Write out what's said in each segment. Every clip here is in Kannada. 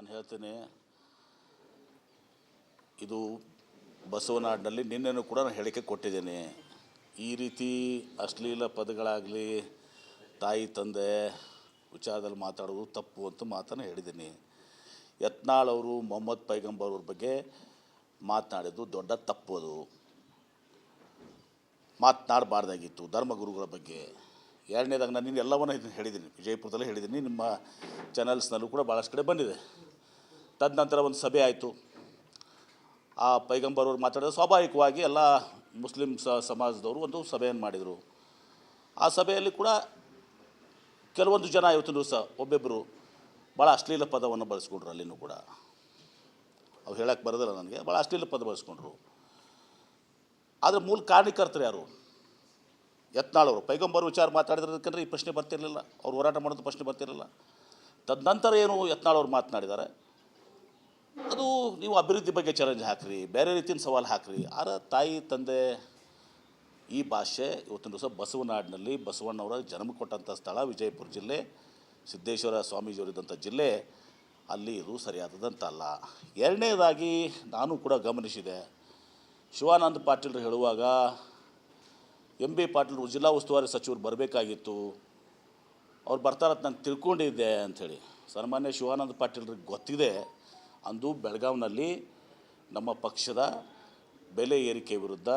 ನಾನು ಹೇಳ್ತೇನೆ, ಇದು ಬಸವನಾಡಿನಲ್ಲಿ ನಿನ್ನೆನೂ ಕೂಡ ನಾನು ಹೇಳಿಕೆ ಕೊಟ್ಟಿದ್ದೇನೆ. ಈ ರೀತಿ ಅಶ್ಲೀಲ ಪದಗಳಾಗಲಿ ತಾಯಿ ತಂದೆ ವಿಚಾರದಲ್ಲಿ ಮಾತಾಡೋದು ತಪ್ಪು ಅಂತ ಮಾತನ್ನು ಹೇಳಿದ್ದೀನಿ. ಯತ್ನಾಳ್ ಅವರು ಮೊಹಮ್ಮದ್ ಪೈಗಂಬರ್ ಅವ್ರ ಬಗ್ಗೆ ಮಾತನಾಡಿದ್ದು ದೊಡ್ಡ ತಪ್ಪು. ಅದು ಮಾತನಾಡಬಾರ್ದಾಗಿತ್ತು ಧರ್ಮಗುರುಗಳ ಬಗ್ಗೆ. ಎರಡನೇದಾಗಿ ನಾನು ನಿನ್ನ ಎಲ್ಲವನ್ನ ಇದನ್ನು ಹೇಳಿದ್ದೀನಿ, ವಿಜಯಪುರದಲ್ಲೇ ಹೇಳಿದ್ದೀನಿ, ನಿಮ್ಮ ಚಾನಲ್ಸ್ನಲ್ಲೂ ಕೂಡ ಭಾಳಷ್ಟು ಕಡೆ ಬಂದಿದೆ. ತದನಂತರ ಒಂದು ಸಭೆ ಆಯಿತು. ಆ ಪೈಗಂಬರ್ ಅವರು ಮಾತಾಡೋದು ಸ್ವಾಭಾವಿಕವಾಗಿ ಎಲ್ಲ ಮುಸ್ಲಿಂ ಸಮಾಜದವರು ಒಂದು ಸಭೆಯನ್ನು ಮಾಡಿದರು. ಆ ಸಭೆಯಲ್ಲಿ ಕೂಡ ಕೆಲವೊಂದು ಜನ ಇವತ್ತಿನ ದಿವಸ ಒಬ್ಬೊಬ್ಬರು ಭಾಳ ಅಶ್ಲೀಲ ಪದವನ್ನು ಬಳಸ್ಕೊಂಡ್ರು. ಅಲ್ಲಿನೂ ಕೂಡ ಅವ್ರು ಹೇಳಕ್ಕೆ ಬರೋದಿಲ್ಲ ನನಗೆ, ಭಾಳ ಅಶ್ಲೀಲ ಪದ ಬಳಸ್ಕೊಂಡ್ರು. ಆದರೆ ಮೂಲ ಕಾರಣಕರ್ತರು ಯಾರು? ಯತ್ನಾಳ್ ಅವರು. ಪೈಗಂಬರ್ ವಿಚಾರ ಮಾತಾಡಿದ್ರದಕ್ಕಂದ್ರೆ ಈ ಪ್ರಶ್ನೆ ಬರ್ತಿರಲಿಲ್ಲ, ಅವ್ರು ಹೋರಾಟ ಮಾಡೋದು ಪ್ರಶ್ನೆ ಬರ್ತಿರಲಿಲ್ಲ. ತದನಂತರ ಏನು ಯತ್ನಾಳ್ ಅವರು ಮಾತನಾಡಿದ್ದಾರೆ, ಅದು ನೀವು ಅಭಿವೃದ್ಧಿ ಬಗ್ಗೆ ಚಾಲೆಂಜ್ ಹಾಕಿರಿ, ಬೇರೆ ರೀತಿಯ ಸವಾಲು ಹಾಕಿರಿ. ಆರ ತಾಯಿ ತಂದೆ ಈ ಭಾಷೆ ಇವತ್ತಿನ ದಿವಸ ಬಸವನಾಡಿನಲ್ಲಿ ಬಸವಣ್ಣವರ ಜನ್ಮ ಕೊಟ್ಟಂಥ ಸ್ಥಳ ವಿಜಯಪುರ ಜಿಲ್ಲೆ, ಸಿದ್ದೇಶ್ವರ ಸ್ವಾಮೀಜಿಯವರಿದ್ದಂಥ ಜಿಲ್ಲೆ, ಅಲ್ಲಿ ಇದು ಸರಿಯಾದದಂತಲ್ಲ. ಎರಡನೇದಾಗಿ ನಾನು ಕೂಡ ಗಮನಿಸಿದೆ, ಶಿವಾನಂದ ಪಾಟೀಲ್ರು ಹೇಳುವಾಗ ಎಂ ಬಿ ಪಾಟೀಲ್ರು ಜಿಲ್ಲಾ ಉಸ್ತುವಾರಿ ಸಚಿವರು ಬರಬೇಕಾಗಿತ್ತು, ಅವ್ರು ಬರ್ತಾರಂತ ನಾನು ತಿಳ್ಕೊಂಡಿದ್ದೆ ಅಂಥೇಳಿ. ಸನ್ಮಾನ್ಯ ಶಿವಾನಂದ ಪಾಟೀಲ್ರಿಗೆ ಗೊತ್ತಿದೆ, ಅಂದು ಬೆಳಗಾವಿನಲ್ಲಿ ನಮ್ಮ ಪಕ್ಷದ ಬೆಲೆ ಏರಿಕೆ ವಿರುದ್ಧ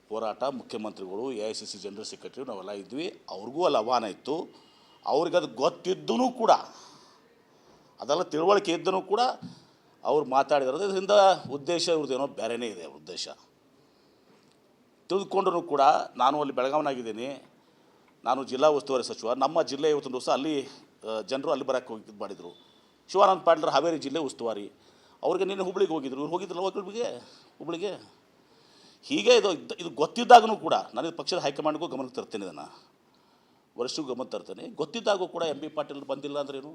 ಹೋರಾಟ ಮುಖ್ಯಮಂತ್ರಿಗಳು, AICC ಜನರಲ್ ಸೆಕ್ರೆಟರಿ ನಾವೆಲ್ಲ ಇದ್ವಿ. ಅವ್ರಿಗೂ ಅಲ್ಲಿ ಆಹ್ವಾನ ಇತ್ತು. ಅವ್ರಿಗೆ ಅದು ಗೊತ್ತಿದ್ದೂ ಕೂಡ, ಅದೆಲ್ಲ ತಿಳುವಳಿಕೆ ಇದ್ದೂ ಕೂಡ ಅವ್ರು ಮಾತಾಡಿರೋದು ಇದರಿಂದ ಉದ್ದೇಶ ಇವ್ರದ್ದೇನೋ ಬೇರೆಯೇ ಇದೆ. ಉದ್ದೇಶ ತಿಳಿದುಕೊಂಡ್ರೂ ಕೂಡ ನಾನು ಅಲ್ಲಿ ಬೆಳಗಾವಿನಾಗಿದ್ದೀನಿ, ನಾನು ಜಿಲ್ಲಾ ಉಸ್ತುವಾರಿ ಸಚಿವ. ನಮ್ಮ ಜಿಲ್ಲೆ ಇವತ್ತಿನ ದಿವಸ ಅಲ್ಲಿ ಜನರು ಅಲ್ಲಿ ಬರೋಕ್ಕೆ ಹೋಗಿ ಇದು ಮಾಡಿದರು. ಶಿವಾನಂದ ಪಾಟೀಲ್ರು ಹಾವೇರಿ ಜಿಲ್ಲೆ ಉಸ್ತುವಾರಿ, ಅವ್ರಿಗೆ ನಿನ್ನೆ ಹುಬ್ಳಿಗೆ ಹೋಗಿದ್ರು. ಇವ್ರು ಹೋಗಿದ್ರಲ್ಲ ಹುಬ್ಳಿಗೆ. ಹೀಗೆ ಇದು ಗೊತ್ತಿದ್ದಾಗೂ ಕೂಡ ನಾನು ಪಕ್ಷದ ಹೈಕಮಾಂಡ್ಗೂ ಗಮನಕ್ಕೆ ತರ್ತೇನೆ, ಇದನ್ನು ವರಿಷ್ಠರಿಗೂ ಗಮನ ತರ್ತೇನೆ. ಗೊತ್ತಿದ್ದಾಗೂ ಕೂಡ ಎಂ ಬಿ ಪಾಟೀಲ್ ಬಂದಿಲ್ಲ ಅಂದ್ರೇನು,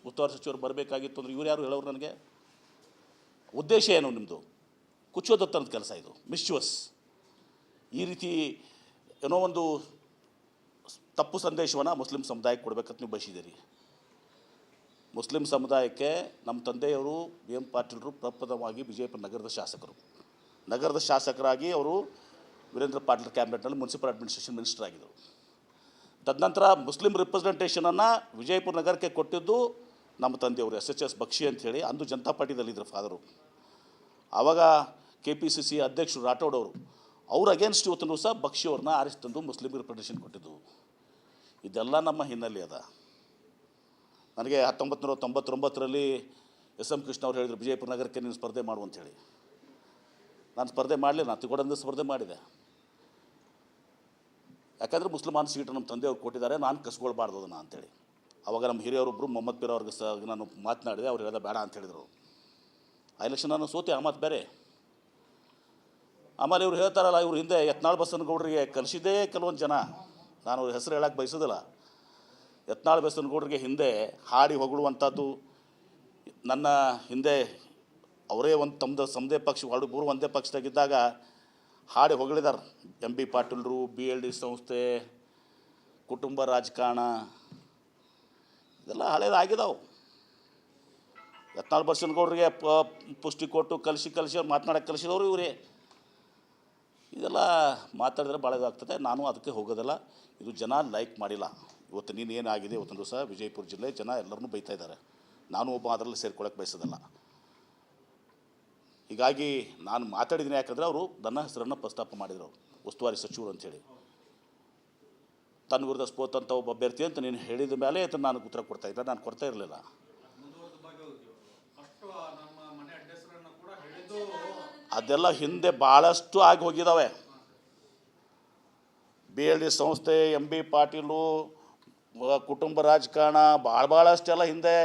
ಉಸ್ತುವಾರಿ ಸಚಿವರು ಬರಬೇಕಾಗಿತ್ತು ಅಂದ್ರೆ ಇವ್ರು ಯಾರು ಹೇಳೋರು ನನಗೆ? ಉದ್ದೇಶ ಏನು ನಿಮ್ಮದು? ಕುಚ್ಚೋದತ್ತರದ ಕೆಲಸ ಇದು, ಮಿಸ್ಚುವಸ್. ಈ ರೀತಿ ಏನೋ ಒಂದು ತಪ್ಪು ಸಂದೇಶವನ್ನು ಮುಸ್ಲಿಂ ಸಮುದಾಯಕ್ಕೆ ಕೊಡಬೇಕಂತ ನೀವು ಬಯಸಿದ್ದೀರಿ. ಮುಸ್ಲಿಂ ಸಮುದಾಯಕ್ಕೆ ನಮ್ಮ ತಂದೆಯವರು BM ಪಾಟೀಲ್ರು ಪ್ರಪ್ರಥಮವಾಗಿ ವಿಜಯಪುರ ನಗರದ ಶಾಸಕರಾಗಿ ಅವರು ವೀರೇಂದ್ರ ಪಾಟೀಲ್ ಕ್ಯಾಬಿನೆಟ್ನಲ್ಲಿ ಮುನ್ಸಿಪಲ್ ಅಡ್ಮಿನಿಸ್ಟ್ರೇಷನ್ ಮಿನಿಸ್ಟರ್ ಆಗಿದ್ದರು. ತದನಂತರ ಮುಸ್ಲಿಂ ರಿಪ್ರೆಸೆಂಟೇಷನನ್ನು ವಿಜಯಪುರ ನಗರಕ್ಕೆ ಕೊಟ್ಟಿದ್ದು ನಮ್ಮ ತಂದೆಯವರು SHS ಬಕ್ಷಿ ಅಂಥೇಳಿ, ಅಂದು ಜನತಾ ಪಾರ್ಟಿದಲ್ಲಿದ್ದರು ಫಾದರು. ಆವಾಗ KPCC ಅಧ್ಯಕ್ಷರು ರಾಠೋಡ್ ಅವರು, ಅವ್ರ ಅಗೇನ್ಸ್ಟ್ ಇವತ್ತಿನ ದಿವಸ ಬಕ್ಷಿಯವ್ರನ್ನ ಆರಿಸಿ ತಂದು ಮುಸ್ಲಿಂ ರಿಪ್ರೆಸೆಂಟೇಷನ್ ಕೊಟ್ಟಿದ್ದು. ಇದೆಲ್ಲ ನಮ್ಮ ಹಿನ್ನೆಲೆ ಅದ. ನನಗೆ 1999ರಲ್ಲಿ SM ಕೃಷ್ಣ ಅವ್ರು ಹೇಳಿದರು, ವಿಜಯಪುರ ನಗರಕ್ಕೆ ನೀನು ಸ್ಪರ್ಧೆ ಮಾಡು ಅಂಥೇಳಿ. ನಾನು ಸ್ಪರ್ಧೆ ಮಾಡಲಿಲ್ಲ, ನಾನು ತಿಗೋಡಂದು ಸ್ಪರ್ಧೆ ಮಾಡಿದೆ. ಯಾಕಂದರೆ ಮುಸ್ಲಿಮಾನ್ ಸೀಟು ನಮ್ಮ ತಂದೆಯವ್ರು ಕೊಟ್ಟಿದ್ದಾರೆ, ನಾನು ಕಸ್ಕೊಳ್ಬಾರ್ದು ಅದನ್ನು ಅಂಥೇಳಿ. ಆವಾಗ ನಮ್ಮ ಹಿರಿಯವರೊಬ್ಬರು ಮೊಹಮ್ಮದ್ ಪೀರ್ ಅವ್ರಿಗೆ ನಾನು ಮಾತನಾಡಿದೆ, ಅವ್ರು ಹೇಳಿದ ಬೇಡ ಅಂತ ಹೇಳಿದರು. ಆ ಎಲೆಕ್ಷನ್ ನಾನು ಸೋತೆ, ಆ ಮಾತು ಬೇರೆ. ಆಮೇಲೆ ಇವ್ರು ಹೇಳ್ತಾರಲ್ಲ, ಇವ್ರು ಹಿಂದೆ ಯತ್ನಾಳ್ ಬಸವನಗೌಡರಿಗೆ ಕಲಿಸಿದ್ದೇ ಕೆಲವೊಂದು ಜನ, ನಾನು ಅವ್ರ ಹೆಸರು ಹೇಳಕ್ಕೆ ಬಯಸೋದಿಲ್ಲ. ಯತ್ನಾಳ್ ಬಸವನಗೌಡರಿಗೆ ಹಿಂದೆ ಹಾಡಿ ಹೊಗಳುವಂಥದ್ದು, ನನ್ನ ಹಿಂದೆ ಅವರೇ ಒಂದು ತಮ್ಮದೇ ಪಕ್ಷ ಮೂರು ಒಂದೇ ಪಕ್ಷದಾಗಿದ್ದಾಗ ಹಾಡಿ ಹೊಗಳಿದ್ದಾರೆ. ಎಂ ಬಿ ಪಾಟೀಲ್ರು, BLD ಸಂಸ್ಥೆ, ಕುಟುಂಬ ರಾಜಕಾರಣ, ಇದೆಲ್ಲ ಹಳೇದಾಗಿದ್ದಾವೆ. ಯತ್ನಾಳ್ ಬಸವನಗೌಡರಿಗೆ ಪುಷ್ಟಿ ಕೊಟ್ಟು ಕಲಿಸಿ ಅವ್ರು ಮಾತನಾಡೋಕ್ಕೆ ಕಲಿಸಿದವರು ಇವರೇ. ಇದೆಲ್ಲ ಮಾತಾಡಿದ್ರೆ ಭಾಳ ಇದಾಗ್ತದೆ. ನಾನು ಅದಕ್ಕೆ ಹೋಗೋದಿಲ್ಲ. ಇದು ಜನ ಲೈಕ್ ಮಾಡಿಲ್ಲ. ಇವತ್ತು ನೀನು ಏನಾಗಿದೆ ಇವತ್ತಿನ ದಿವಸ ವಿಜಯಪುರ ಜಿಲ್ಲೆ ಜನ ಎಲ್ಲರನ್ನೂ ಬೈತಾ ಇದ್ದಾರೆ. ನಾನು ಒಬ್ಬ ಅದರಲ್ಲಿ ಸೇರ್ಕೊಳ್ಳೋಕ್ಕೆ ಬಯಸೋದಿಲ್ಲ. ಹೀಗಾಗಿ ನಾನು ಮಾತಾಡಿದ್ದೀನಿ, ಯಾಕಂದರೆ ಅವರು ನನ್ನ ಹೆಸರನ್ನು ಪ್ರಸ್ತಾಪ ಮಾಡಿದರು, ಉಸ್ತುವಾರಿ ಸಚಿವರು ಅಂಥೇಳಿ. ತನ್ನ ವಿರುದ್ಧ ಸ್ಫೋತಂಥ ಒಬ್ಬ ಅಭ್ಯರ್ಥಿ ಅಂತ ನೀನು ಹೇಳಿದ ಮೇಲೆ ಅದನ್ನು ನಾನು ಉತ್ತರ ಕೊಡ್ತಾಯಿಲ್ಲ, ನಾನು ಕೊಡ್ತಾ ಇರಲಿಲ್ಲ. ಅದೆಲ್ಲ ಹಿಂದೆ ಭಾಳಷ್ಟು ಆಗಿ ಹೋಗಿದ್ದಾವೆ. BLD ಸಂಸ್ಥೆ, MB ಪಾಟೀಲು, ಕುಟುಂಬ ರಾಜಕಾರಣ, ಭಾಳಷ್ಟೆಲ್ಲ ಹಿಂದೆ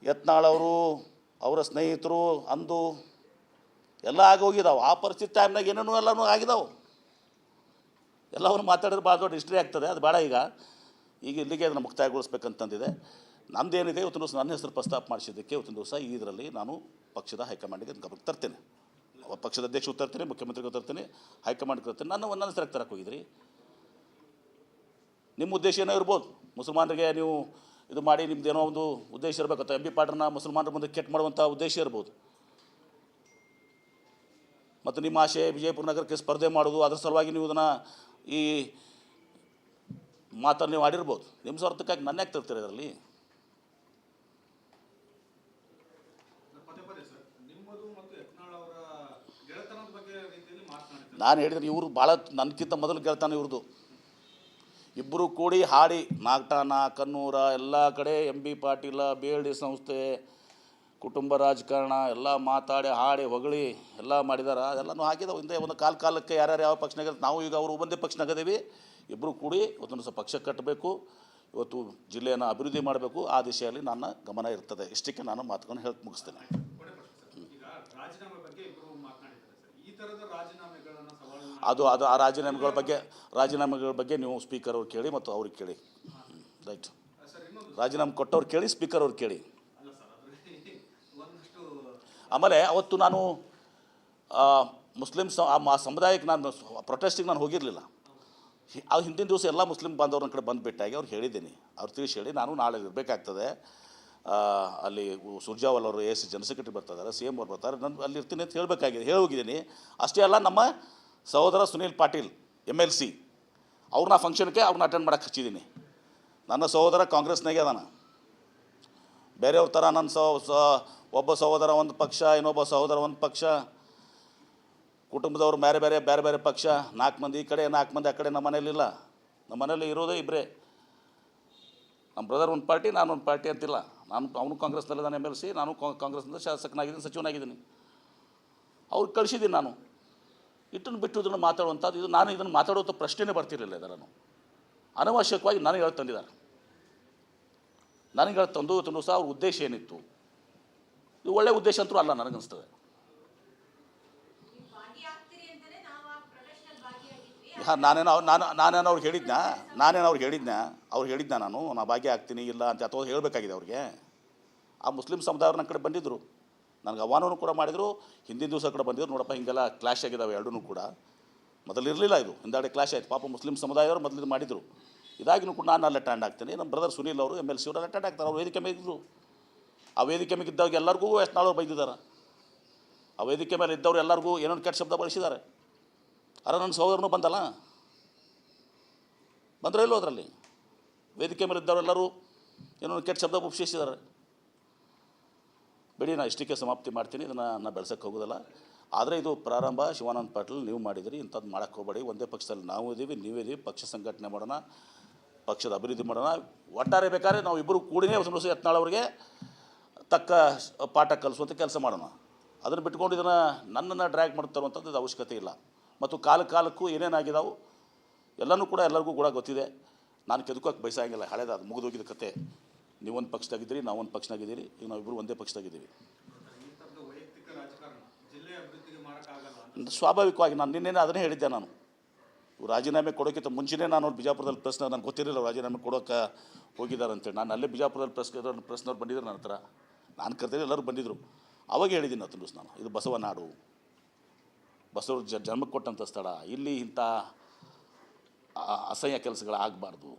ಯತ್ನಾಳ್ ಅವರು, ಅವರ ಸ್ನೇಹಿತರು ಅಂದು ಎಲ್ಲ ಆಗಿ ಹೋಗಿದ್ದಾವೆ. ಆ ಪರಿಸ್ಥಿತಿ ಟೈಮ್ನಾಗ ಏನೇನೋ ಎಲ್ಲನೂ ಆಗಿದ್ದಾವೆ. ಎಲ್ಲವನ್ನು ಮಾತಾಡಿದ್ರೆ ಭಾಳ ದೊಡ್ಡ ಹಿಸ್ಟ್ರಿ ಆಗ್ತದೆ, ಅದು ಬೇಡ. ಈಗ ಇಲ್ಲಿಗೆ ಅದನ್ನು ಮುಕ್ತಾಯಗೊಳಿಸ್ಬೇಕಂತಂದಿದೆ. ನಮ್ಮದೇನಿದೆ ಇವತ್ತಿನ ದಿವಸ ನನ್ನ ಹೆಸರು ಪ್ರಸ್ತಾಪ ಮಾಡಿಸಿದ್ದಕ್ಕೆ ಇವತ್ತಿನ ದಿವಸ ಇದರಲ್ಲಿ ನಾನು ಪಕ್ಷದ ಹೈಕಮಾಂಡಿಗೆ ಗಮನಕ್ಕೆ ತರ್ತೇನೆ. ಪಕ್ಷದ ಅಧ್ಯಕ್ಷರು ತರ್ತೀನಿ, ಮುಖ್ಯಮಂತ್ರಿಗಳು ತರ್ತೀನಿ, ಹೈಕಮಾಂಡ್ಗೆ ತರ್ತೀನಿ. ನನ್ನ ಹೆಸರಾಗಿ ತರಕ್ಕೆ ಹೋಗಿದ್ರಿ. ನಿಮ್ಮ ಉದ್ದೇಶ ಏನೋ ಇರ್ಬೋದು, ಮುಸಲ್ಮಾನರಿಗೆ ನೀವು ಇದು ಮಾಡಿ ನಿಮ್ದೇನೋ ಒಂದು ಉದ್ದೇಶ ಇರಬೇಕು, ಅಥವಾ ಎಂ ಬಿ ಪಾಟೀಲ್ನ ಮುಸಲ್ಮಾನರ ಮುಂದೆ ಕೆಟ್ಟ ಮಾಡುವಂಥ ಉದ್ದೇಶ ಇರ್ಬೋದು. ಮತ್ತು ನಿಮ್ಮ ಆಶೆ ವಿಜಯಪುರ ನಗರಕ್ಕೆ ಸ್ಪರ್ಧೆ ಮಾಡೋದು, ಅದರ ಸಲುವಾಗಿ ನೀವು ಇದನ್ನು ಈ ಮಾತನ್ನು ನೀವು ಆಡಿರ್ಬೋದು. ನಿಮ್ಮ ಸ್ವಾರ್ಥಕ್ಕಾಗಿ ನನ್ನ ಯಾಕೆ ತರ್ತೀರಿ ಇದರಲ್ಲಿ? ನಾನು ಹೇಳಿದ್ರೆ ಇವರು ಭಾಳ ನನಗಿಂತ ಮೊದಲು ಗೆಳತಾನ ಇವ್ರದ್ದು. ಇಬ್ಬರು ಕೂಡಿ ಹಾಡಿ ನಾಗಠಾಣ, ಕನ್ನೂರ ಎಲ್ಲ ಕಡೆ ಎಂ ಬಿ ಪಾಟೀಲ, BLD ಸಂಸ್ಥೆ, ಕುಟುಂಬ ರಾಜಕಾರಣ ಎಲ್ಲ ಮಾತಾಡಿ ಹಾಡಿ ಹೊಗಳಿ ಎಲ್ಲ ಮಾಡಿದಾರೆ. ಅದೆಲ್ಲನೂ ಹಾಕಿದಾವೆ. ಹಿಂದೆ ಒಂದು ಕಾಲಕ್ಕೆ ಯಾರ್ಯಾರು ಯಾವ ಪಕ್ಷನಾಗ, ನಾವು ಈಗ ಅವರು ಒಂದೇ ಪಕ್ಷನಾಗದೇವಿ. ಇಬ್ಬರು ಕೂಡಿ ಇವತ್ತೊಂದು ಸ್ವಲ್ಪ ಪಕ್ಷ ಕಟ್ಟಬೇಕು, ಇವತ್ತು ಜಿಲ್ಲೆಯನ್ನು ಅಭಿವೃದ್ಧಿ ಮಾಡಬೇಕು, ಆ ದಿಶೆಯಲ್ಲಿ ನನ್ನ ಗಮನ ಇರ್ತದೆ. ಇಷ್ಟಕ್ಕೆ ನಾನು ಮಾತುಗಳನ್ನು ಹೇಳಿ ಮುಗಿಸ್ತೇನೆ. ಅದು ಆ ರಾಜೀನಾಮೆಗಳ ಬಗ್ಗೆ ನೀವು ಸ್ಪೀಕರ್ ಅವ್ರು ಕೇಳಿ ಮತ್ತು ಅವ್ರಿಗೆ ಕೇಳಿ. ರೈಟ್, ರಾಜೀನಾಮೆ ಕೊಟ್ಟವ್ರು ಕೇಳಿ, ಸ್ಪೀಕರ್ ಅವ್ರು ಕೇಳಿ. ಆಮೇಲೆ ಅವತ್ತು ನಾನು ಮುಸ್ಲಿಂ ಸಮುದಾಯಕ್ಕೆ ನಾನು ಪ್ರೊಟೆಸ್ಟಿಗೆ ನಾನು ಹೋಗಿರಲಿಲ್ಲ. ಅದು ಹಿಂದಿನ ದಿವಸ ಎಲ್ಲ ಮುಸ್ಲಿಂ ಬಾಂಧವ್ರ ಕಡೆ ಬಂದುಬಿಟ್ಟಾಗಿ ಅವ್ರು ಹೇಳಿದ್ದೀನಿ. ಅವ್ರು ತಿಳಿಸಿ ಹೇಳಿ, ನಾನು ನಾಳೆ ಇರಬೇಕಾಗ್ತದೆ ಅಲ್ಲಿ. ಸುರ್ಜಾವಾಲ್ ಅವರು AS ಜನರಲ್ ಸೆಕ್ರೆಟರಿ ಬರ್ತಿದ್ದಾರೆ, CM ಅವ್ರು ಬರ್ತಾರೆ, ನಾನು ಅಲ್ಲಿ ಇರ್ತೀನಿ ಅಂತ ಹೇಳಬೇಕಾಗಿದೆ, ಹೇಳಿ ಹೋಗಿದ್ದೀನಿ. ಅಷ್ಟೇ ಅಲ್ಲ, ನಮ್ಮ ಸಹೋದರ ಸುನೀಲ್ ಪಾಟೀಲ್ MLC ಅವ್ರನ್ನ ಫಂಕ್ಷನ್ಗೆ ಅವ್ರನ್ನ ಅಟೆಂಡ್ ಮಾಡೋಕ್ಕೆ ಹಚ್ಚಿದ್ದೀನಿ. ನನ್ನ ಸಹೋದರ ಕಾಂಗ್ರೆಸ್ನಾಗೆ ಅದಾನ. ಬೇರೆಯವ್ರ ಥರ ನನ್ನ ಒಬ್ಬ ಸಹೋದರ ಒಂದು ಪಕ್ಷ, ಇನ್ನೊಬ್ಬ ಸಹೋದರ ಒಂದು ಪಕ್ಷ, ಕುಟುಂಬದವ್ರು ಬೇರೆ ಬೇರೆ ಪಕ್ಷ, 4 ಮಂದಿ ಈ ಕಡೆ 4 ಮಂದಿ ಆ ಕಡೆ. ನಮ್ಮ ಮನೇಲಿಲ್ಲ. ನಮ್ಮ ಮನೇಲಿ ಇರೋದೇ ಇಬ್ಬರೇ. ನಮ್ಮ ಬ್ರದರ್ ಒಂದು ಪಾರ್ಟಿ, ನಾನು ಒಂದು ಪಾರ್ಟಿ ಅಂತಿಲ್ಲ. ಅವನು ಕಾಂಗ್ರೆಸ್ನಲ್ಲಿದ್ದಾನೆ MLC, ನಾನು ಕಾಂಗ್ರೆಸ್ನಿಂದ ಶಾಸಕನಾಗಿದ್ದೀನಿ, ಸಚಿವನಾಗಿದ್ದೀನಿ. ಅವ್ರಿಗೆ ಕಳಿಸಿದ್ದೀನಿ. ನಾನು ಇಟ್ಟನ್ನು ಬಿಟ್ಟು ಇದನ್ನು ಮಾತಾಡುವಂಥದ್ದು, ಇದು ನಾನು ಇದನ್ನು ಮಾತಾಡುವಂಥ ಪ್ರಶ್ನೆನೇ ಬರ್ತಿರಲಿಲ್ಲ. ಇದನ್ನು ಅನವಶ್ಯಕವಾಗಿ ನನಗೆ ಹೇಳಿ ತಂದಿದ್ದಾರೆ. ನನಗೆ ಹೇಳಿ ತಂದು ಸಹ ಅವ್ರ ಉದ್ದೇಶ ಏನಿತ್ತು? ಇದು ಒಳ್ಳೆಯ ಉದ್ದೇಶ ಅಂತೂ ಅಲ್ಲ ನನಗನ್ನಿಸ್ತದೆ. ನಾನೇನು ಅವ್ರಿಗೆ ಹೇಳಿದ್ನ ನಾನು ಭಾಗಿಯಾಗ್ತೀನಿ ಇಲ್ಲ ಅಂತ ಅಥವಾ ಹೇಳಬೇಕಾಗಿದೆ ಅವ್ರಿಗೆ. ಆ ಮುಸ್ಲಿಂ ಸಮುದಾಯವ್ರ ಕಡೆ ಬಂದಿದ್ದರು, ನನಗೆ ಆಹ್ವಾನವನ್ನು ಕೂಡ ಮಾಡಿದರು. ಹಿಂದಿನ ದಿವಸ ಕಡೆ ಬಂದಿದ್ರು, ನೋಡಪ್ಪ ಹಿಂಗೆಲ್ಲ ಕ್ಲಾಶ್ ಆಗಿದ್ದಾವೆ ಎರಡೂ ಕೂಡ. ಮೊದಲು ಇರಲಿಲ್ಲ, ಇದು ಹಿಂದಾಡೆ ಕ್ಲಾಶ್ ಆಯಿತು. ಪಾಪ ಮುಸ್ಲಿಂ ಸಮುದಾಯವರು ಮೊದಲು ಮಾಡಿದರು. ಇದಾಗಿನೂ ಕೂಡ ನಾನು ಅಲ್ಲಿ ಅಟೆಂಡ್ ಆಗ್ತೀನಿ. ನಮ್ಮ ಬ್ರದರ್ ಸುನೀಲ್ ಅವರು MLC ಅವರು ಅಟೆಂಡ್ ಆಗ್ತಾರೆ. ಅವ್ರು ವೇದಿಕೆ ಮೇಲೆ ಇದ್ದರು. ಆ ವೇದಿಕೆ ಮೇಲೆ ಇದ್ದವ್ರಿಗೆ ಎಲ್ಲರಿಗೂ ಯತ್ನಾಳವ್ರು ಬೈದಿದ್ದಾರೆ. ಆ ವೇದಿಕೆ ಮೇಲೆ ಇದ್ದವ್ರು ಎಲ್ಲರಿಗೂ ಏನೊಂದು ಕೆಟ್ಟ ಶಬ್ದ ಬಳಸಿದ್ದಾರೆ. ನನ್ನ ಸಹೋದರನೂ ಬಂದಲ್ಲ, ಬಂದರೆ ಇಲ್ಲೋ ಅದರಲ್ಲಿ ವೇದಿಕೆ ಮೇಲೆ ಇದ್ದವರೆಲ್ಲರೂ ಏನೋ ಕೆಟ್ಟ ಶಬ್ದ ಉಪಶಿಸಿದ್ದಾರೆ. ಬಿಡಿ, ನಾನು ಇಷ್ಟಕ್ಕೆ ಸಮಾಪ್ತಿ ಮಾಡ್ತೀನಿ. ಇದನ್ನು ನಾನು ಬೆಳೆಸೋಕ್ಕೆ ಹೋಗೋದಿಲ್ಲ. ಆದರೆ ಇದು ಪ್ರಾರಂಭ ಶಿವಾನಂದ ಪಾಟೀಲ್ ನೀವು ಮಾಡಿದಿರಿ. ಇಂಥದ್ದು ಮಾಡೋಕ್ಕೆ ಹೋಗಬೇಡಿ. ಒಂದೇ ಪಕ್ಷದಲ್ಲಿ ನಾವು ಇದ್ದೀವಿ, ನೀವಿದ್ದೀವಿ. ಪಕ್ಷ ಸಂಘಟನೆ ಮಾಡೋಣ, ಪಕ್ಷದ ಅಭಿವೃದ್ಧಿ ಮಾಡೋಣ. ಒಟ್ಟಾರೆ ಬೇಕಾದ್ರೆ ನಾವು ಇಬ್ಬರು ಕೂಡಿನೇ ಹೊಸ ಯತ್ನಾಳವ್ರಿಗೆ ತಕ್ಕ ಪಾಠ ಕಲಿಸುವಂಥ ಕೆಲಸ ಮಾಡೋಣ. ಅದನ್ನು ಬಿಟ್ಕೊಂಡು ಇದನ್ನು ನನ್ನನ್ನು ಡ್ರ್ಯಾಗ್ ಮಾಡ್ತಾರಂಥದ್ದು ಅವಶ್ಯಕತೆ ಇಲ್ಲ. ಮತ್ತು ಕಾಲಕ್ಕೂ ಏನೇನಾಗಿದ್ದಾವೆ ಎಲ್ಲನೂ ಕೂಡ ಎಲ್ಲರಿಗೂ ಕೂಡ ಗೊತ್ತಿದೆ. ನಾನು ಕೆದಕೋಕ್ಕೆ ಬಯಸಂಗಿಲ್ಲ. ಹಳೇದು ಅದು ಮುಗಿದೋಗಿದ್ದ ಕತೆ. ನೀವೊಂದು ಪಕ್ಷದಾಗಿದ್ದೀರಿ, ನಾವೊಂದು ಪಕ್ಷದಾಗಿದ್ದೀರಿ. ಈಗ ನಾವಿಬ್ಬರು ಒಂದೇ ಪಕ್ಷದಾಗಿದ್ದೀವಿ. ಸ್ವಾಭಾವಿಕವಾಗಿ ನಾನು ನಿನ್ನೆ ಅದನ್ನೇ ಹೇಳಿದ್ದೆ. ನಾನು ರಾಜೀನಾಮೆ ಕೊಡೋಕ್ಕಿಂತ ಮುಂಚೆನೇ ನಾನು ಬಿಜಾಪುರದಲ್ಲಿ ಪ್ರಶ್ನೆ, ನನಗೆ ಗೊತ್ತಿರಲಿಲ್ಲ ರಾಜೀನಾಮೆ ಕೊಡೋಕ್ಕೆ ಹೋಗಿದ್ದಾರೆ ಅಂತೇಳಿ. ನಾನು ಅಲ್ಲೇ ಬಿಜಾಪುರದಲ್ಲಿ ಪ್ರಶ್ನವ್ರು ಬಂದಿದ್ರು ನನ್ನ ಹತ್ರ. ನಾನು ಕರೆದಿಲ್ಲ, ಎಲ್ಲರೂ ಬಂದಿದ್ದರು. ಅವಾಗ ಹೇಳಿದ್ದೀನಿ ಅವತ್ತು ದಿವಸ ನಾನು, ಇದು ಬಸವ ನಾಡು, ಬಸವರು ಜನ್ಮಕ್ಕೆ ಕೊಟ್ಟಂಥ ಸ್ಥಳ, ಇಲ್ಲಿ ಇಂಥ ಅಸಹ್ಯ ಕೆಲಸಗಳಾಗಬಾರ್ದು.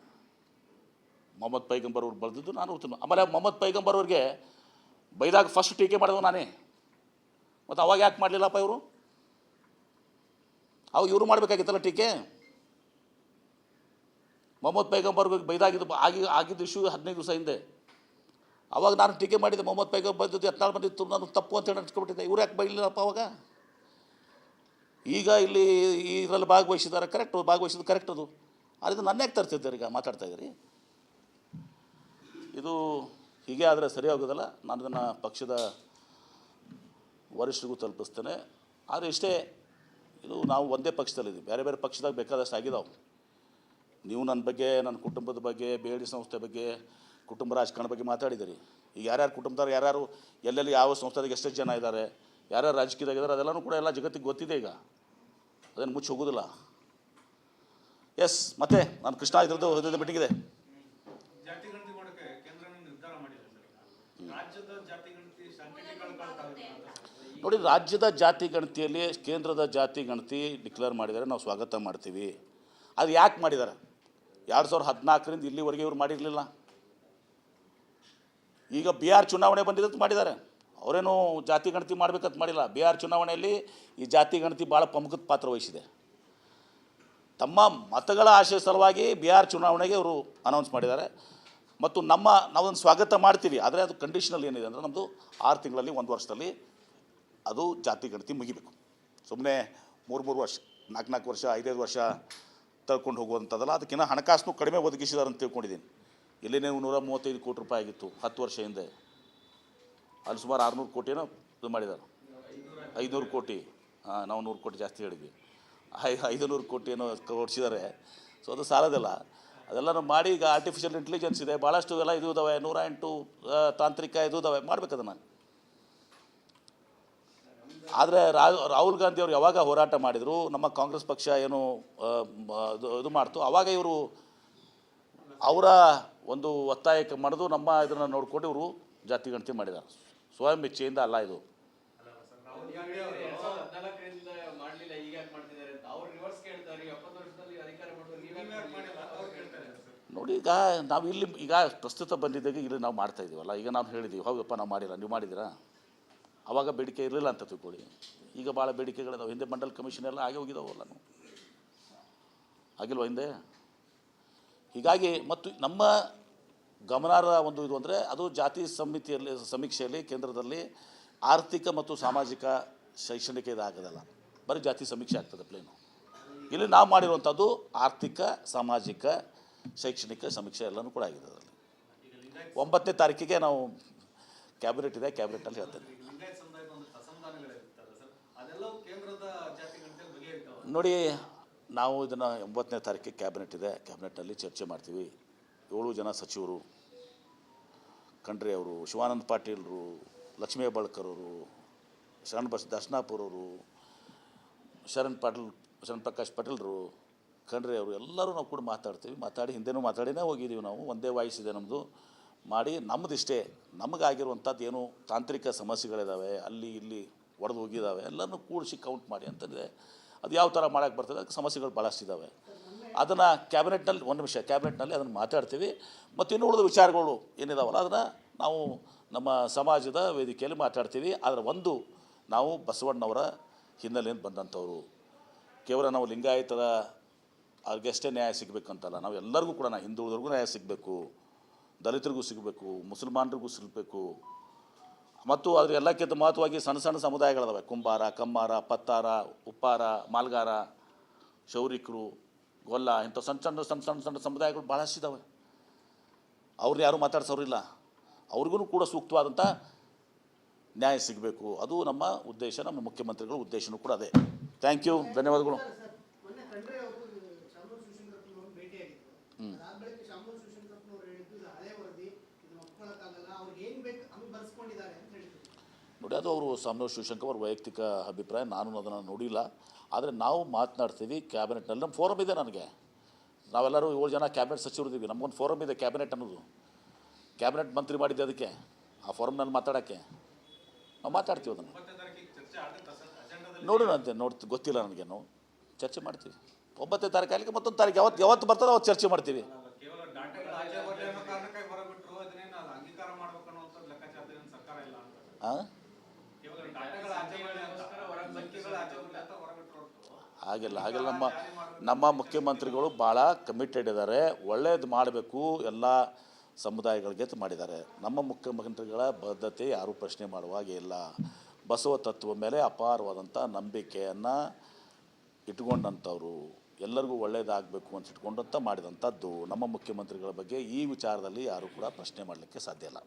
ಮೊಹಮ್ಮದ್ ಪೈಗಂಬರ್ ಅವ್ರು ಬರೆದಿದ್ದು ನಾನು ಓದ್ತೀನಿ. ಆಮೇಲೆ ಮೊಹಮ್ಮದ್ ಪೈಗಂಬರ್ ಅವ್ರಿಗೆ ಬೈದಾಗ ಫಸ್ಟ್ ಟೀಕೆ ಮಾಡಿದವು ನಾನೇ. ಮತ್ತು ಅವಾಗ ಯಾಕೆ ಮಾಡಲಿಲ್ಲಪ್ಪ ಇವರು? ಅವಾಗ ಇವರು ಮಾಡಬೇಕಾಗಿತ್ತಲ್ಲ ಟೀಕೆ. ಮೊಹಮ್ಮದ್ ಪೈಗಂಬರ್ಗೆ ಬೈದಾಗಿದ್ದು ಆಗಿದ್ದು ಇಶ್ಯೂ 15 ದಿವಸ ಹಿಂದೆ. ಅವಾಗ ನಾನು ಟೀಕೆ ಮಾಡಿದ್ದೆ. ಮೊಹಮ್ಮದ್ ಪೈಗಂಬರ್ ಬಂದಿದ್ದು ಯತ್ನಾಳ್ ಬಂದಿತ್ತು, ನಾನು ತಪ್ಪು ಅಂತ ಹೇಳಿ ಅನ್ಸ್ಕೊಬಿಟ್ಟಿದ್ದೆ. ಇವ್ರು ಯಾಕೆ ಬೈಲಿಲ್ಲಪ್ಪ ಅವಾಗ? ಈಗ ಇಲ್ಲಿ ಇದರಲ್ಲಿ ಭಾಗವಹಿಸಿದ್ದಾರೆ, ಭಾಗವಹಿಸಿದ್ದು ಕರೆಕ್ಟ್. ಅದು ಅದರಿಂದ ನನ್ನ ಯಾಕೆ ತರ್ತಿದ್ದಾರೆ ಈಗ ಮಾತಾಡ್ತಾ ಇದ್ದೀರಿ? ಇದು ಹೀಗೆ ಆದರೆ ಸರಿಯಾಗೋದಿಲ್ಲ. ನಾನು ಇದನ್ನು ಪಕ್ಷದ ವರಿಷ್ಠರಿಗೂ ತಲುಪಿಸ್ತೇನೆ. ಆದರೆ ಇಷ್ಟೇ, ಇದು ನಾವು ಒಂದೇ ಪಕ್ಷದಲ್ಲಿದ್ದೀವಿ. ಬೇರೆ ಪಕ್ಷದಾಗ ಬೇಕಾದಷ್ಟು ಆಗಿದ್ದಾವೆ. ನೀವು ನನ್ನ ಬಗ್ಗೆ, ನನ್ನ ಕುಟುಂಬದ ಬಗ್ಗೆ, BLD ಸಂಸ್ಥೆ ಬಗ್ಗೆ, ಕುಟುಂಬ ರಾಜಕಾರಣ ಬಗ್ಗೆ ಮಾತಾಡಿದ್ದೀರಿ. ಈಗ ಯಾರ್ಯಾರು ಕುಟುಂಬದವ್ರು, ಯಾರ್ಯಾರು ಎಲ್ಲೆಲ್ಲಿ ಯಾವ ಸಂಸ್ಥೆದಾಗ ಎಷ್ಟೆಷ್ಟು ಜನ ಇದ್ದಾರೆ, ಯಾರ್ಯಾರು ರಾಜಕೀಯದಾಗಿದ್ದಾರೆ, ಅದೆಲ್ಲನೂ ಕೂಡ ಎಲ್ಲ ಜಗತ್ತಿಗೆ ಗೊತ್ತಿದೆ. ಈಗ ಅದನ್ನು ಮುಚ್ಚಿ ಹೋಗೋದಿಲ್ಲ. ಎಸ್, ಮತ್ತೆ ನಾನು ಕೃಷ್ಣ ಇದ್ರದ್ದು ಮೀಟಿಂಗ್ ಇದೆ. ನೋಡಿ, ರಾಜ್ಯದ ಜಾತಿ ಗಣತಿಯಲ್ಲಿ ಕೇಂದ್ರದ ಜಾತಿ ಗಣತಿ ಡಿಕ್ಲೇರ್ ಮಾಡಿದ್ದಾರೆ, ನಾವು ಸ್ವಾಗತ ಮಾಡ್ತೀವಿ. ಅದು ಯಾಕೆ ಮಾಡಿದ್ದಾರೆ? 2014ರಿಂದ ಇಲ್ಲಿವರೆಗೆ ಇವ್ರು ಮಾಡಿರಲಿಲ್ಲ. ಈಗ ಬಿಹಾರ್ ಚುನಾವಣೆ ಬಂದಿದ್ದು ಮಾಡಿದ್ದಾರೆ. ಅವರೇನು ಜಾತಿ ಗಣತಿ ಮಾಡಬೇಕಂತ ಮಾಡಿಲ್ಲ. ಬಿಹಾರ್ ಚುನಾವಣೆಯಲ್ಲಿ ಈ ಜಾತಿ ಗಣತಿ ಭಾಳ ಪ್ರಮುಖ ಪಾತ್ರ ವಹಿಸಿದೆ. ತಮ್ಮ ಮತಗಳ ಆಶಯ ಸಲುವಾಗಿ ಬಿಹಾರ್ ಚುನಾವಣೆಗೆ ಅವರು ಅನೌನ್ಸ್ ಮಾಡಿದ್ದಾರೆ. ಮತ್ತು ನಾವೊಂದು ಸ್ವಾಗತ ಮಾಡ್ತೀವಿ. ಆದರೆ ಅದು ಕಂಡೀಷನಲ್ಲಿ ಏನಿದೆ ಅಂದರೆ ನಮ್ಮದು 6 ತಿಂಗಳಲ್ಲಿ 1 ವರ್ಷದಲ್ಲಿ ಅದು ಜಾತಿ ಗಣತಿ ಮುಗಿಬೇಕು. ಸುಮ್ಮನೆ 3 ವರ್ಷ 4 ವರ್ಷ 5 ವರ್ಷ ತಳ್ಕೊಂಡು ಹೋಗುವಂಥದ್ದಲ್ಲ. ಅದಕ್ಕಿಂತ ಹಣಕಾಸು ಕಡಿಮೆ ಒದಗಿಸಿದಾರೆ ಅಂತ ತಿಳ್ಕೊಂಡಿದ್ದೀನಿ. ಇಲ್ಲಿನೇ 135 ಕೋಟಿ ರೂಪಾಯಿ ಆಗಿತ್ತು 10 ವರ್ಷ ಹಿಂದೆ. ಅಲ್ಲಿ ಸುಮಾರು 600 ಕೋಟಿನೋ ಇದು ಮಾಡಿದ್ದಾರೆ. 500 ಕೋಟಿ, ನಾವು 100 ಕೋಟಿ ಜಾಸ್ತಿ ಹೇಳಿದ್ವಿ. 500 ಕೋಟಿನೋ ಕೊಡಿಸಿದ್ದಾರೆ. ಸೊ ಅದು ಸಾಲದಿಲ್ಲ. ಅದೆಲ್ಲನೂ ಮಾಡಿ ಈಗ ಆರ್ಟಿಫಿಷಿಯಲ್ ಇಂಟೆಲಿಜೆನ್ಸ್ ಇದೆ, ಭಾಳಷ್ಟು ಎಲ್ಲ ಇದು ಇದ್ದಾವೆ, 108 ತಾಂತ್ರಿಕ ಇದು ಇದ್ದಾವೆ, ಮಾಡಬೇಕು ಅದನ್ನು. ಆದರೆ ರಾಹುಲ್ ಗಾಂಧಿ ಅವರು ಯಾವಾಗ ಹೋರಾಟ ಮಾಡಿದರು, ನಮ್ಮ ಕಾಂಗ್ರೆಸ್ ಪಕ್ಷ ಏನು ಇದು ಮಾಡ್ತು, ಆವಾಗ ಇವರು ಅವರ ಒಂದು ಒತ್ತಾಯಕ್ಕೆ ಮಾಡಿದು ನಮ್ಮ ಇದನ್ನು ನೋಡ್ಕೊಂಡು ಇವರು ಜಾತಿ ಗಣತಿ ಮಾಡಿದ್ದಾರೆ. ಸ್ವಯಂ ಇಚ್ಛೆಯಿಂದ ಅಲ್ಲ ಇದು. ನೋಡಿ, ಈಗ ನಾವು ಈಗ ಪ್ರಸ್ತುತ ಬಂದಿದ್ದಾಗ ಇಲ್ಲಿ ನಾವು ಮಾಡ್ತಾ ಇದ್ದೀವಲ್ಲ, ಈಗ ನಾವು ಹೇಳಿದ್ದೀವಿ ಹೌದಪ್ಪ ನಾವು ಮಾಡಿಲ್ಲ, ನೀವು ಮಾಡಿದ್ದೀರಾ? ಆವಾಗ ಬೇಡಿಕೆ ಇರಲಿಲ್ಲ ಅಂತ ತಿಳ್ಕೊಳ್ಳಿ. ಈಗ ಭಾಳ ಬೇಡಿಕೆಗಳಿದಾವೆ. ಹಿಂದೆ ಮಂಡಲ್ ಕಮಿಷನ್ ಎಲ್ಲ ಆಗಿ ಹೋಗಿದ್ದಾವಲ್ಲ, ನಾವು ಆಗಿಲ್ವ ಹಿಂದೆ? ಹೀಗಾಗಿ ಮತ್ತು ನಮ್ಮ ಗಮನಾರ್ಹ ಒಂದು ಇದು ಅಂದರೆ ಅದು ಜಾತಿ ಸಮೀಕ್ಷೆಯಲ್ಲಿ ಕೇಂದ್ರದಲ್ಲಿ ಆರ್ಥಿಕ ಮತ್ತು ಸಾಮಾಜಿಕ ಶೈಕ್ಷಣಿಕ ಇದಾಗೋದಲ್ಲ, ಬರೀ ಜಾತಿ ಸಮೀಕ್ಷೆ ಆಗ್ತದೆ ಪ್ಲೇನು. ಇಲ್ಲಿ ನಾವು ಮಾಡಿರುವಂಥದ್ದು ಆರ್ಥಿಕ ಸಾಮಾಜಿಕ ಶೈಕ್ಷಣಿಕ ಸಮೀಕ್ಷೆ ಎಲ್ಲನೂ ಕೂಡ ಆಗಿದೆ. ಅದರಲ್ಲಿ 9ನೇ ತಾರೀಕಿಗೆ ನಾವು ಕ್ಯಾಬಿನೆಟ್ ಇದೆ, ಕ್ಯಾಬಿನೆಟಲ್ಲಿ ಹೇಳ್ತೇನೆ. ನೋಡಿ, ನಾವು ಇದನ್ನು 9ನೇ ತಾರೀಕಿಗೆ ಕ್ಯಾಬಿನೆಟ್ ಇದೆ, ಕ್ಯಾಬಿನೆಟ್ನಲ್ಲಿ ಚರ್ಚೆ ಮಾಡ್ತೀವಿ. 7 ಜನ ಸಚಿವರು, ಖಂಡ್ರೆ ಅವರು, ಶಿವಾನಂದ ಪಾಟೀಲ್ರು, ಲಕ್ಷ್ಮೀ ಹೆಬ್ಬಾಳ್ಕರ್ ಅವರು, ದರ್ಶನಾಪುರ್ ಅವರು, ಶರಣ್ ಪ್ರಕಾಶ್ ಪಾಟೀಲ್ರು, ಖಂಡ್ರೆ ಅವರು, ಎಲ್ಲರೂ ನಾವು ಕೂಡ ಮಾತಾಡಿ ಹಿಂದೆನೂ ಮಾತಾಡಿನೇ ಹೋಗಿದ್ದೀವಿ. ನಾವು ಒಂದೇ ವಾಯ್ಸ್ ಇದೆ ನಮ್ಮದು. ಮಾಡಿ ನಮ್ಮದಿಷ್ಟೇ ನಮಗಾಗಿರುವಂಥದ್ದು ಏನು ತಾಂತ್ರಿಕ ಸಮಸ್ಯೆಗಳಿದ್ದಾವೆ, ಅಲ್ಲಿ ಇಲ್ಲಿ ಒಡೆದು ಹೋಗಿದ್ದಾವೆ, ಎಲ್ಲನೂ ಕೂಡಿಸಿ ಕೌಂಟ್ ಮಾಡಿ ಅಂತಂದರೆ ಅದು ಯಾವ ಥರ ಮಾಡೋಕ್ಕೆ ಬರ್ತದೆ. ಅದಕ್ಕೆ ಸಮಸ್ಯೆಗಳು ಭಾಳಷ್ಟು ಇದ್ದಾವೆ. ಅದನ್ನು ಕ್ಯಾಬಿನೆಟ್ನಲ್ಲಿ ಕ್ಯಾಬಿನೆಟ್ನಲ್ಲಿ ಅದನ್ನು ಮಾತಾಡ್ತೀವಿ. ಮತ್ತು ಇನ್ನೂ ಉಳಿದ ವಿಚಾರಗಳು ಏನಿದಾವಲ್ಲ ಅದನ್ನು ನಾವು ನಮ್ಮ ಸಮಾಜದ ವೇದಿಕೆಯಲ್ಲಿ ಮಾತಾಡ್ತೀವಿ. ಆದರೆ ನಾವು ಬಸವಣ್ಣವರ ಹಿನ್ನೆಲೆಯಿಂದ ಬಂದಂಥವ್ರು. ಕೇವಲ ನಾವು ಲಿಂಗಾಯತರ ಅವ್ರಿಗೆಷ್ಟೇ ನ್ಯಾಯ ಸಿಗಬೇಕಂತಲ್ಲ, ನಾವು ಎಲ್ಲರಿಗೂ ಕೂಡ ಹಿಂದುಳಿದ್ರಿಗೂ ನ್ಯಾಯ ಸಿಗಬೇಕು, ದಲಿತರಿಗೂ ಸಿಗಬೇಕು, ಮುಸಲ್ಮಾನರಿಗೂ ಸಿಗಬೇಕು. ಮತ್ತು ಅದ್ರ ಎಲ್ಲಕ್ಕಿಂತ ಮಹತ್ವವಾಗಿ ಸಣ್ಣ ಸಮುದಾಯಗಳಿದಾವೆ. ಕುಂಬಾರ, ಕಮ್ಮಾರ, ಪತ್ತಾರ, ಉಪ್ಪಾರ, ಮಾಲ್ಗಾರ, ಶೌರಿಕರು, ಗೊಲ್ಲ, ಇಂಥ ಸಣ್ಣ ಸಮುದಾಯಗಳು ಭಾಳಷ್ಟು ಇದ್ದಾವೆ. ಅವ್ರನ್ನ ಯಾರೂ ಮಾತಾಡ್ಸೋರಿಲ್ಲ. ಅವ್ರಿಗೂ ಕೂಡ ಸೂಕ್ತವಾದಂಥ ನ್ಯಾಯ ಸಿಗಬೇಕು. ಅದು ನಮ್ಮ ಉದ್ದೇಶ, ನಮ್ಮ ಮುಖ್ಯಮಂತ್ರಿಗಳ ಉದ್ದೇಶನೂ ಕೂಡ ಅದೇ. ಥ್ಯಾಂಕ್ ಯು, ಧನ್ಯವಾದಗಳು. ನೋಡಿ, ಅದು ಅವರು ಶಾಮನೂರ್ ಶಿವಶಂಕರ್ ಅವ್ರ ವೈಯಕ್ತಿಕ ಅಭಿಪ್ರಾಯ, ನಾನು ಅದನ್ನು ನೋಡಿಲ್ಲ. ಆದರೆ ನಾವು ಮಾತನಾಡ್ತೀವಿ ಕ್ಯಾಬಿನೆಟ್ನಲ್ಲಿ. ನಮ್ಮ ಫೋರಮ್ ಇದೆ. ನಾವೆಲ್ಲರೂ 7 ಜನ ಕ್ಯಾಬಿನೆಟ್ ಸಚಿವರಿದ್ದೀವಿ. ನಮಗೊಂದು ಫೋರಮ್ ಇದೆ, ಕ್ಯಾಬಿನೆಟ್ ಅನ್ನೋದು. ಕ್ಯಾಬಿನೆಟ್ ಮಂತ್ರಿ ಮಾಡಿದ್ದೆ ಅದಕ್ಕೆ, ಆ ಫೋರಮ್ನಲ್ಲಿ ಮಾತಾಡೋಕ್ಕೆ ನಾವು ಮಾತಾಡ್ತೀವಿ. ಅದನ್ನು ನೋಡೋಣ ಅಂತ ಗೊತ್ತಿಲ್ಲ ನನಗೇನು. ಚರ್ಚೆ ಮಾಡ್ತೀವಿ 9ನೇ ತಾರೀಕು ಆಗಲಿಕ್ಕೆ ಮತ್ತೊಂದು ತಾರೀಕು ಯಾವತ್ತು ಬರ್ತದೆ ಅವತ್ತು ಚರ್ಚೆ ಮಾಡ್ತೀವಿ. ಹಾಗೆಲ್ಲ ನಮ್ಮ ಮುಖ್ಯಮಂತ್ರಿಗಳು ಭಾಳ ಕಮಿಟೆಡ್ ಇದ್ದಾರೆ. ಒಳ್ಳೇದು ಮಾಡಬೇಕು, ಎಲ್ಲ ಸಮುದಾಯಗಳಿಗೆ ಮಾಡಿದ್ದಾರೆ. ನಮ್ಮ ಮುಖ್ಯಮಂತ್ರಿಗಳ ಬದ್ಧತೆ ಯಾರೂ ಪ್ರಶ್ನೆ ಮಾಡುವಾಗೆ ಇಲ್ಲ. ಬಸವ ತತ್ವ ಮೇಲೆ ಅಪಾರವಾದಂಥ ನಂಬಿಕೆಯನ್ನು ಇಟ್ಕೊಂಡಂಥವ್ರು, ಎಲ್ಲರಿಗೂ ಒಳ್ಳೇದಾಗಬೇಕು ಅಂತ ಇಟ್ಕೊಂಡಂತ ಮಾಡಿದಂಥದ್ದು ನಮ್ಮ ಮುಖ್ಯಮಂತ್ರಿಗಳ ಬಗ್ಗೆ ಈ ವಿಚಾರದಲ್ಲಿ ಯಾರೂ ಕೂಡ ಪ್ರಶ್ನೆ ಮಾಡಲಿಕ್ಕೆ ಸಾಧ್ಯ ಇಲ್ಲ.